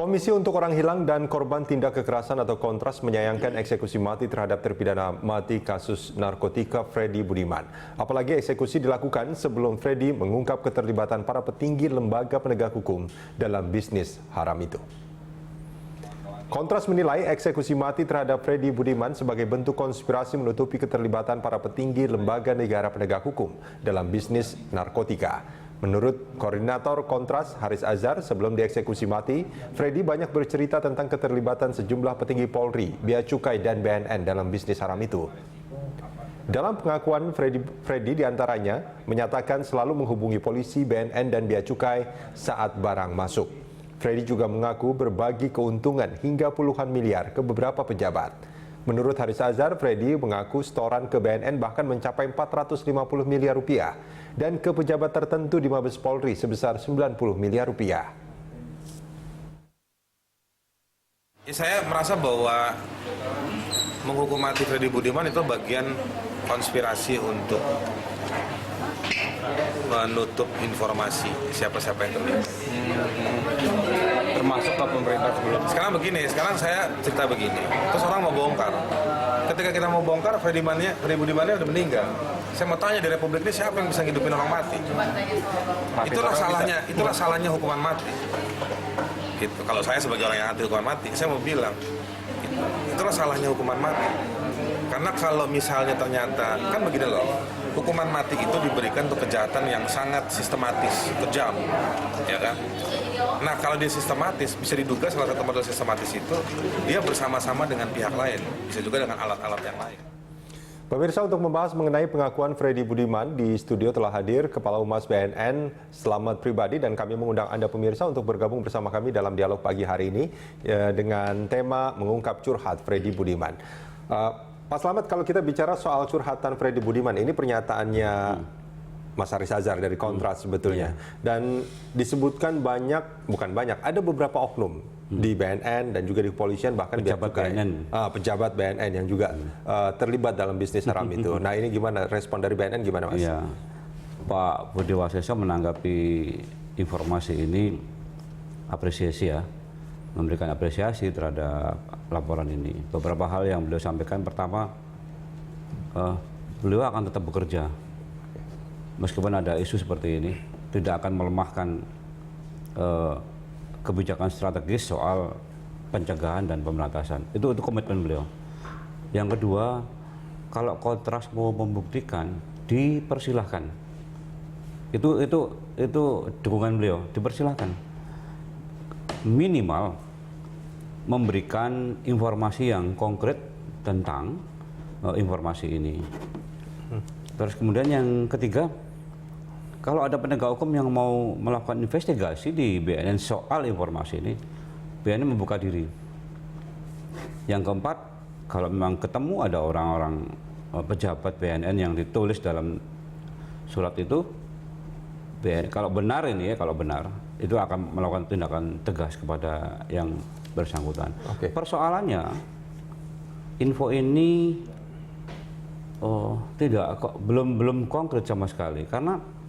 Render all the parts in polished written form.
Komisi untuk Orang Hilang dan Korban Tindak Kekerasan atau Kontras menyayangkan eksekusi mati terhadap terpidana mati kasus narkotika Freddy Budiman. Apalagi eksekusi dilakukan sebelum Freddy mengungkap keterlibatan para petinggi lembaga penegak hukum dalam bisnis haram itu. Kontras menilai eksekusi mati terhadap Freddy Budiman sebagai bentuk konspirasi menutupi keterlibatan para petinggi lembaga negara penegak hukum dalam bisnis narkotika. Menurut Koordinator Kontras Haris Azhar, sebelum dieksekusi mati, Freddy banyak bercerita tentang keterlibatan sejumlah petinggi Polri, Bea Cukai, dan BNN dalam bisnis haram itu. Dalam pengakuan Freddy diantaranya menyatakan selalu menghubungi polisi, BNN, dan Bea Cukai saat barang masuk. Freddy juga mengaku berbagi keuntungan hingga puluhan miliar ke beberapa pejabat. Menurut Haris Azhar, Freddy mengaku setoran ke BNN bahkan mencapai 450 miliar rupiah dan ke pejabat tertentu di Mabes Polri sebesar 90 miliar rupiah. Saya merasa bahwa menghukum mati Freddy Budiman itu bagian konspirasi untuk menutup informasi siapa-siapa yang terlibat. Termasuk ke pemerintah sebelum. Sekarang saya cerita begini. Terus orang mau bongkar. Ketika kita mau bongkar, Freddy Budiman udah meninggal. Saya mau tanya di Republik ini siapa yang bisa ngidupin orang mati? Itulah salahnya hukuman mati. Gitu. Kalau saya sebagai orang yang anti hukuman mati, saya mau bilang itulah salahnya hukuman mati. Karena kalau misalnya ternyata, kan begini loh, hukuman mati itu diberikan untuk kejahatan yang sangat sistematis, kejam, ya kan? Nah, kalau dia sistematis, bisa diduga salah satu model sistematis itu dia bersama-sama dengan pihak lain, bisa juga dengan alat-alat yang lain. Pemirsa, untuk membahas mengenai pengakuan Freddy Budiman, di studio telah hadir Kepala Humas BNN Slamet Pribadi, dan kami mengundang Anda pemirsa untuk bergabung bersama kami dalam dialog pagi hari ini dengan tema mengungkap curhat Freddy Budiman. Pak Slamet, kalau kita bicara soal curhatan Freddy Budiman, ini pernyataannya Mas Haris Azhar dari Kontras sebetulnya. Dan disebutkan ada beberapa oknum di BNN dan juga di kepolisian, bahkan pejabat BNN yang juga terlibat dalam bisnis haram itu. Nah, ini gimana respon dari BNN, gimana Mas? Ya, Pak Budi Waseso menanggapi informasi ini apresiasi ya, memberikan apresiasi terhadap laporan ini. Beberapa hal yang beliau sampaikan, pertama, beliau akan tetap bekerja. Meskipun ada isu seperti ini, tidak akan melemahkan kebijakan strategis soal pencegahan dan pemberantasan. Itu komitmen beliau. Yang kedua, kalau Kontras mau membuktikan, dipersilahkan. Itu dukungan beliau, dipersilahkan. Minimal memberikan informasi yang konkret tentang informasi ini. Terus kemudian yang ketiga, kalau ada penegak hukum yang mau melakukan investigasi di BNN soal informasi ini, BNN membuka diri. Yang keempat, kalau memang ketemu ada orang-orang pejabat BNN yang ditulis dalam surat itu, kalau benar ini ya, itu akan melakukan tindakan tegas kepada yang bersangkutan. Persoalannya, info ini belum konkret sama sekali, karena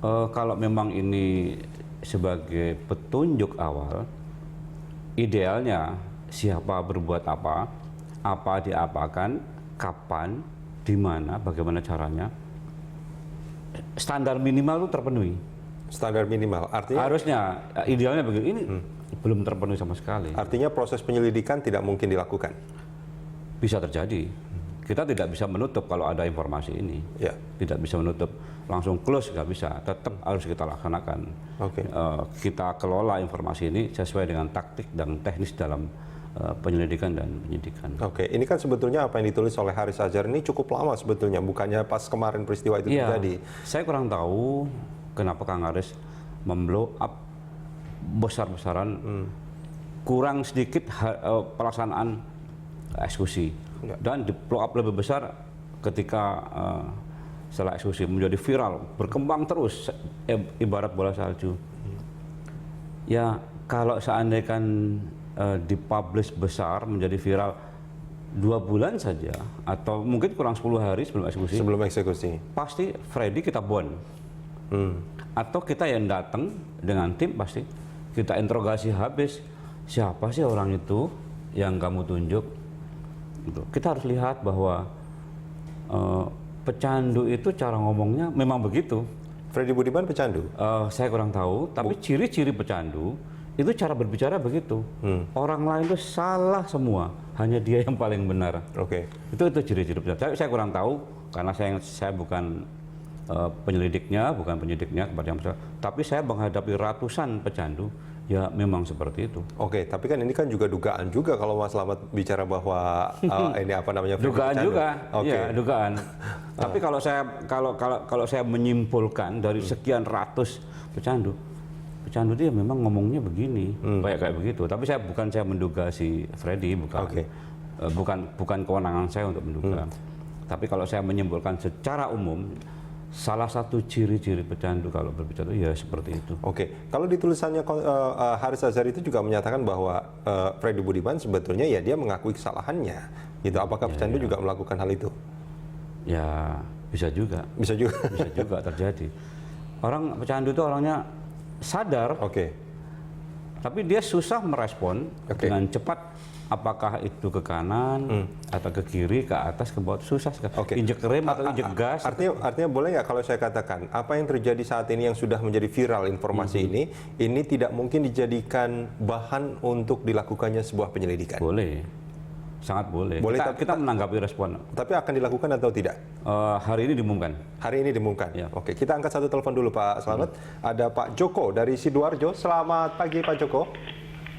kalau memang ini sebagai petunjuk awal, idealnya siapa berbuat apa diapakan, kapan, di mana, bagaimana caranya, standar minimal itu terpenuhi. Standar minimal, artinya? Harusnya, idealnya begini, ini belum terpenuhi sama sekali. Artinya proses penyelidikan tidak mungkin dilakukan? Bisa terjadi. Kita tidak bisa menutup kalau ada informasi ini. Ya. Tidak bisa menutup, langsung close nggak bisa. Tetap harus kita laksanakan. Kita kelola informasi ini sesuai dengan taktik dan teknis dalam penyelidikan dan penyidikan. Ini kan sebetulnya apa yang ditulis oleh Haris Azhar ini cukup lama sebetulnya, bukannya pas kemarin peristiwa itu terjadi. Saya kurang tahu kenapa Kang Haris memblow up besar-besaran, kurang sedikit pelaksanaan eksekusi. Dan di blow up lebih besar ketika setelah eksekusi menjadi viral, berkembang terus ibarat bola salju. Ya, kalau seandainya kan dipublish besar menjadi viral 2 bulan saja atau mungkin kurang 10 hari sebelum eksekusi, pasti Freddy kita bond. Atau kita yang datang dengan tim, pasti kita interogasi habis, siapa sih orang itu yang kamu tunjuk. Gitu. Kita harus lihat bahwa pecandu itu cara ngomongnya memang begitu. Freddy Budiman pecandu? Saya kurang tahu, tapi ciri-ciri pecandu itu cara berbicara begitu. Orang lain itu salah semua, hanya dia yang paling benar. Oke. Itu ciri-ciri pecandu. Saya kurang tahu karena saya bukan penyelidiknya, bukan penyidiknya kepada yang besar. Tapi saya menghadapi ratusan pecandu, ya memang seperti itu. Oke, tapi kan ini kan juga dugaan juga kalau Mas Slamet bicara bahwa ini apa namanya? Dugaan juga, Oke. ya dugaan. Tapi kalau saya menyimpulkan dari sekian ratus pecandu dia memang ngomongnya begini, kayak begitu. Tapi saya menduga si Freddy, bukan. Oke. Bukan kewenangan saya untuk menduga. Tapi kalau saya menyimpulkan secara umum, salah satu ciri-ciri pecandu kalau berbicara ya seperti itu. Oke, kalau di tulisannya Haris Azhar itu juga menyatakan bahwa Freddy Budiman sebetulnya ya dia mengakui kesalahannya. Gitu. Apakah pecandu juga melakukan hal itu? Ya bisa juga. Bisa juga. Bisa juga terjadi. Orang pecandu itu orangnya sadar, tapi dia susah merespon dengan cepat. Apakah itu ke kanan atau ke kiri, ke atas, ke bawah, susah sekali. Injek rem atau injek gas. Artinya boleh nggak kalau saya katakan apa yang terjadi saat ini yang sudah menjadi viral informasi ini tidak mungkin dijadikan bahan untuk dilakukannya sebuah penyelidikan? Boleh, sangat boleh. Kita menanggapi respon. Tapi akan dilakukan atau tidak? Hari ini diumumkan. Hari ini diumumkan. Ya. Oke, kita angkat satu telepon dulu Pak Slamet. Ada Pak Joko dari Sidoarjo. Selamat pagi Pak Joko.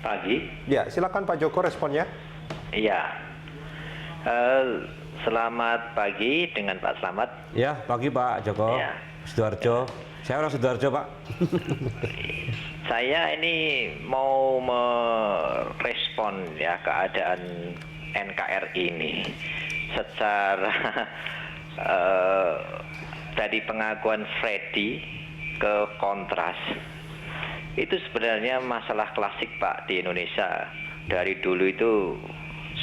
Pagi. Ya, silakan Pak Joko responnya. Iya. Selamat pagi dengan Pak Slamet. Ya, pagi Pak Joko. Ya. Sidoarjo. Saya orang Sidoarjo, Pak. Saya ini mau merespon ya keadaan NKRI ini secara dari pengakuan Freddy ke Kontras. Itu sebenarnya masalah klasik Pak di Indonesia. Dari dulu itu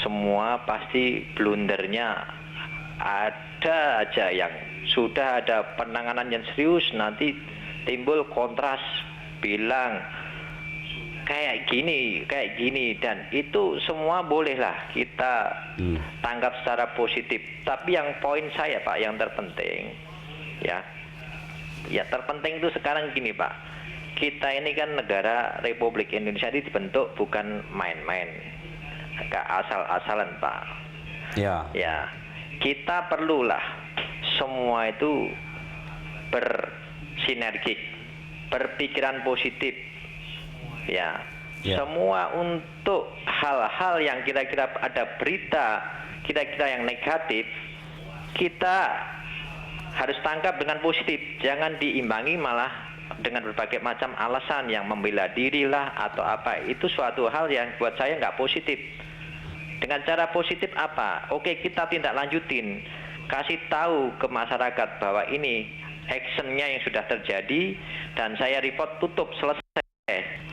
semua pasti blundernya ada aja yang sudah ada penanganan yang serius, nanti timbul Kontras bilang kayak gini, dan itu semua bolehlah kita tanggap secara positif. Tapi yang poin saya Pak, yang terpenting ya terpenting itu sekarang gini Pak. Kita ini kan negara Republik Indonesia ini dibentuk bukan main-main, gak asal-asalan Pak. Ya. Ya, kita perlulah semua itu bersinergik, berpikiran positif. Ya. Semua untuk hal-hal yang kira-kira ada berita, kira-kira yang negatif, kita harus tangkap dengan positif. Jangan diimbangi malah dengan berbagai macam alasan yang membela diri lah atau apa. Itu suatu hal yang buat saya nggak positif. Dengan cara positif apa? Oke, kita tindak lanjutin, kasih tahu ke masyarakat bahwa ini actionnya yang sudah terjadi dan saya report, tutup, selesai.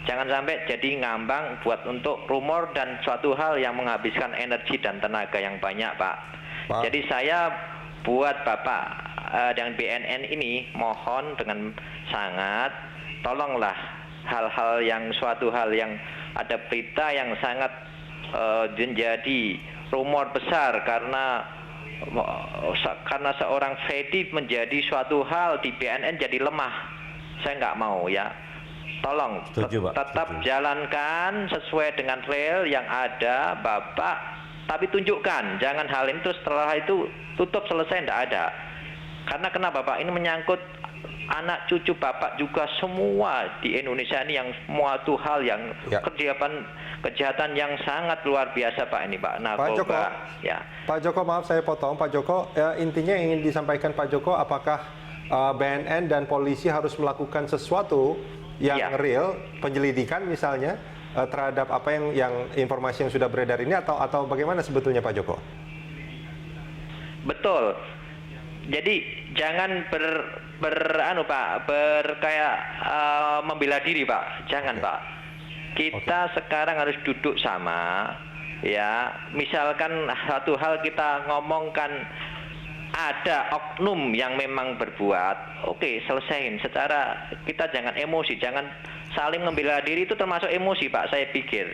Jangan sampai jadi ngambang buat untuk rumor dan suatu hal yang menghabiskan energi dan tenaga yang banyak Pak. Jadi saya buat Bapak dan BNN ini mohon dengan sangat, tolonglah hal-hal yang suatu hal yang ada berita yang sangat menjadi rumor besar karena seorang Freddy menjadi suatu hal di BNN jadi lemah. Saya nggak mau ya. Tolong tetap jalankan sesuai dengan real yang ada Bapak, tapi tunjukkan, jangan hal ini terus setelah itu tutup, selesai, tidak ada. Karena kenapa Pak? Ini menyangkut anak cucu Bapak juga semua di Indonesia ini yang suatu hal yang kejahatan yang sangat luar biasa Pak ini Pak. Pak Joko, Pak Joko maaf saya potong Pak Joko. Intinya yang ingin disampaikan Pak Joko, apakah BNN dan polisi harus melakukan sesuatu yang real, penyelidikan misalnya terhadap apa yang informasi yang sudah beredar ini atau bagaimana sebetulnya Pak Joko? Betul. Jadi jangan membela diri Pak, jangan Pak. Kita sekarang harus duduk sama, ya. Misalkan satu hal kita ngomongkan ada oknum yang memang berbuat, oke, selesaiin secara, kita jangan emosi, jangan saling membela diri itu termasuk emosi, Pak, saya pikir.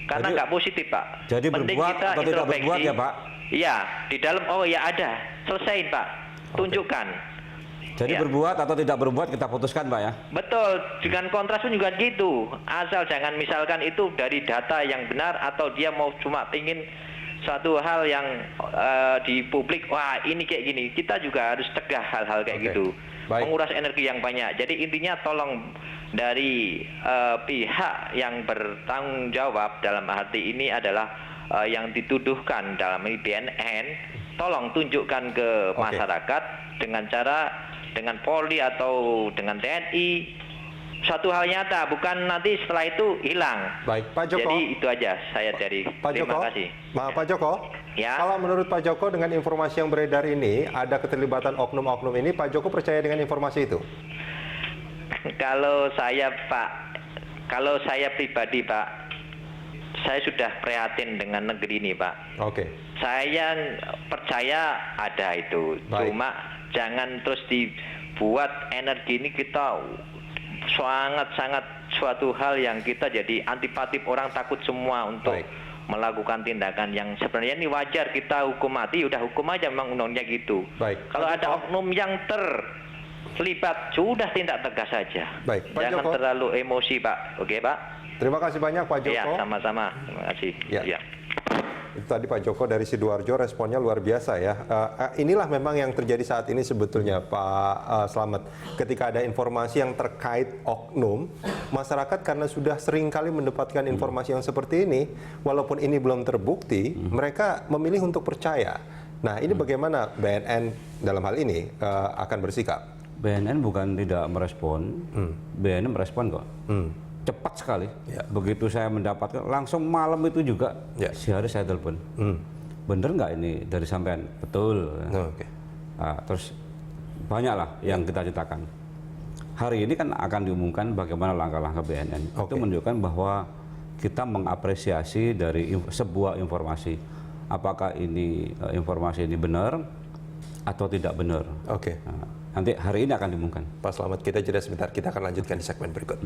Karena Jadi- nggak positif, Pak. Jadi Penting berbuat kita atau tidak introspeksi. berbuat ya, Pak? Iya, di dalam, oh ya ada, selesaiin, Pak. Tunjukkan. Jadi Ya. berbuat atau tidak berbuat kita putuskan, Pak ya. Betul, dengan kontras pun juga gitu. Asal jangan misalkan itu dari data yang benar atau dia mau cuma pingin suatu hal yang di publik, wah ini kayak gini. Kita juga harus tegah hal-hal kayak Oke. gitu. Baik. Menguras energi yang banyak. Jadi intinya tolong dari pihak yang bertanggung jawab dalam arti ini adalah yang dituduhkan dalam ini BNN, tolong tunjukkan ke Oke. masyarakat dengan cara dengan Polri atau dengan TNI suatu hal nyata, bukan nanti setelah itu hilang. Baik, Pak Joko. Jadi itu aja saya dari Pak terima Joko, kasih. Pak Joko, Ya. kalau menurut Pak Joko dengan informasi yang beredar ini ada keterlibatan oknum-oknum ini, Pak Joko percaya dengan informasi itu? Kalau saya Pak, kalau saya pribadi Pak, saya sudah prihatin dengan negeri ini Pak. Oke, Saya percaya ada itu, Baik. cuma jangan terus dibuat energi ini kita sangat-sangat suatu hal yang kita jadi antipatik, orang takut semua untuk Baik. melakukan tindakan yang sebenarnya ini wajar, kita hukum mati, udah hukum aja memang undangnya gitu. Baik. Kalau Pak ada Joko. oknum yang terlibat, sudah tindak tegas saja. Baik, Pak Jangan Joko. terlalu emosi Pak, oke Pak? terima kasih banyak Pak Joko. Iya, sama-sama. Terima kasih. Ya. Iya. Itu tadi Pak Joko dari Sidoarjo, responnya luar biasa ya. Inilah memang yang terjadi saat ini sebetulnya Pak Slamet. Ketika ada informasi yang terkait oknum, masyarakat karena sudah sering kali mendapatkan informasi yang seperti ini, walaupun ini belum terbukti, mereka memilih untuk percaya. Nah ini bagaimana BNN dalam hal ini akan bersikap? BNN bukan tidak merespon, BNN merespon kok. Cepat sekali. Ya. Begitu saya mendapatkan, langsung malam itu juga, Ya. si hari saya telepon. Bener nggak ini dari sampean? Betul. Oke. Nah, terus banyaklah yang kita ceritakan. Hari ini kan akan diumumkan bagaimana langkah-langkah BNN. Oke. Itu menunjukkan bahwa kita mengapresiasi dari sebuah informasi. Apakah ini informasi ini benar atau tidak benar? Oke. Nah, nanti hari ini akan diumumkan. Pak Slamet, kita jeda sebentar. Kita akan lanjutkan di segmen berikut.